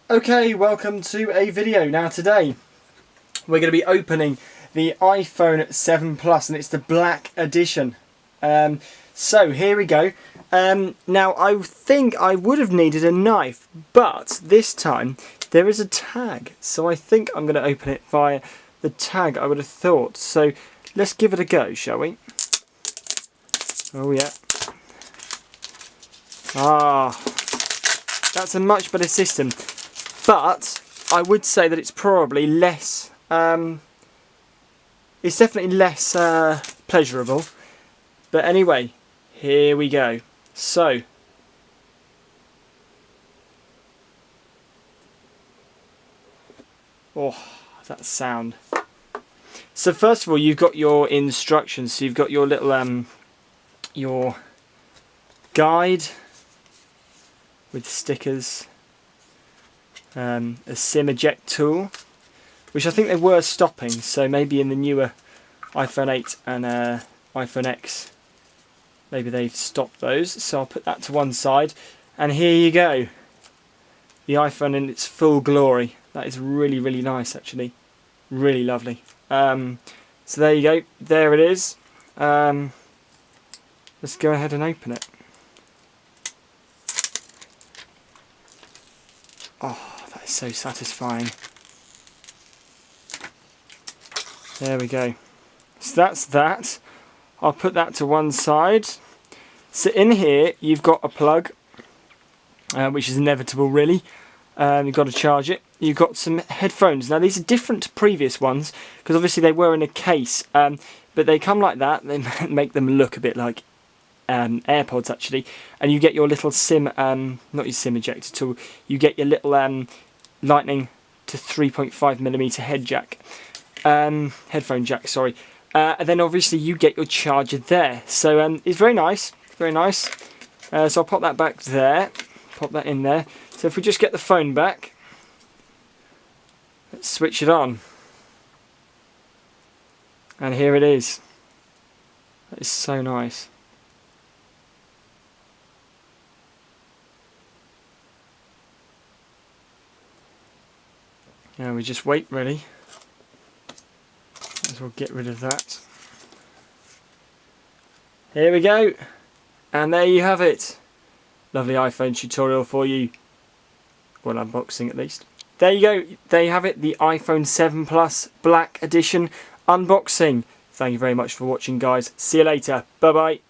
Okay, welcome to a video. Now today we're going to be opening the iPhone 7 Plus and it's the black edition. So here we go. Now I think I would have needed a knife, but this time there is a tag. So I think I'm going to open it via the tag, I would have thought. So let's give it a go, shall we? Oh yeah. Ah, that's a much better system. But I would say that it's probably less, it's definitely less pleasurable. But anyway, here we go. So, oh, that sound. So first of all, you've got your instructions. So you've got your little, your guide with stickers. A SIM eject tool, which I think they were stopping, so maybe in the newer iPhone 8 and iPhone X maybe they've stopped those, so I'll put that to one side. And here you go, the iPhone in its full glory. That is really, really nice, actually, really lovely. So there you go, there it is. Let's go ahead and open it. Oh, so satisfying. There we go. So that's that. I'll put that to one side. So in here you've got a plug, which is inevitable really. You've got to charge it. You've got some headphones. Now these are different to previous ones because obviously they were in a case, but they come like that. They make them look a bit like AirPods actually, and you get your little SIM, not your SIM ejector tool. You get your little Lightning to 3.5mm head jack, headphone jack, sorry. And then obviously you get your charger there. So it's very nice, very nice. So I'll pop that back there, pop that in there. So if we just get the phone back, let's switch it on. And here it is. That is so nice. Now we just wait really. Might as well get rid of that. Here we go. And there you have it. Lovely iPhone tutorial for you. Well, unboxing at least. There you go. There you have it. The iPhone 7 Plus Black Edition unboxing. Thank you very much for watching, guys. See you later. Bye bye.